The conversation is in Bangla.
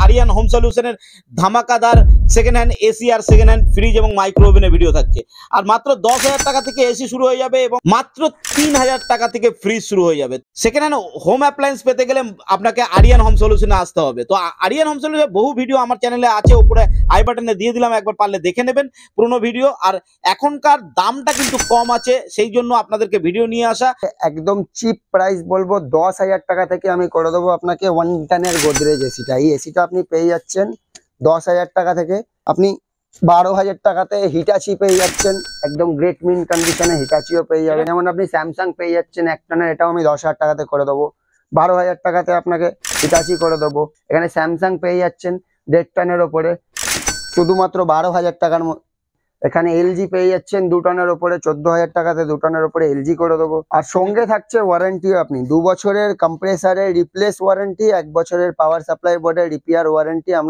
আরিয়ান হোম সলিউশনের ধামাকাদার সেকেন্ড হ্যান্ড এসি আর সেকেন্ড হ্যান্ড ফ্রিজ এবং মাইক্রো ওভেনের ভিডিও থাকছে। আর মাত্র 10,000 টাকা থেকে এসি শুরু হয়ে যাবে এবং মাত্র 3,000 টাকা থেকে ফ্রিজ শুরু হয়ে যাবে। সেকেন্ড হ্যান্ড হোম অ্যাপ্লায়েন্স পেতে গেলে আপনাকে আরিয়ান হোম সলিউশনে আসতে হবে। তো আরিয়ান হোম সলিউশনের বহু ভিডিও আমার চ্যানেলে আছে, উপরে আই বাটনে দিয়ে দিলাম, একবার পারলে দেখে নেবেন পুরোনো ভিডিও। আর এখনকার দামটা কিন্তু কম আছে, সেই জন্য আপনাদেরকে ভিডিও নিয়ে আসা। একদম চিপ প্রাইস বলবো, 10,000 টাকা থেকে আমি করে দেবো আপনাকে 1 টনের গোদরেজ এসিটা। এই এসিটা আপনি পেয়ে যাচ্ছেন 10,000 টাকা থেকে। আপনি 12,000 টাকাতে হিটাচি পেয়ে যাচ্ছেন, একদম গ্রেট মিন কন্ডিশনে হিটাচিও পেয়ে যাবেন। যেমন আপনি স্যামসাং পেয়ে যাচ্ছেন 1 টনের, এটাও আমি 10,000 টাকাতে করে দেবো। 12,000 টাকাতে আপনাকে হিটাচি করে দেবো। এখানে স্যামসাং পেয়ে যাচ্ছেন 1.5 টনের ওপরে শুধুমাত্র 12,000 টাকার। এখানে এলজি পেয়ে যাচ্ছেন 2 টনের ওপরে 14,000 টাকাতে 2 টনের ওপরে এলজি করে দেবো। আর সঙ্গে থাকছে ওয়ারেন্টিও, আপনি 2 বছরের কম্প্রেসারের রিপ্লেস ওয়ারেন্টি, 1 বছরের পাওয়ার সাপ্লাই বোর্ডের রিপেয়ার ওয়ারেন্টি আমরা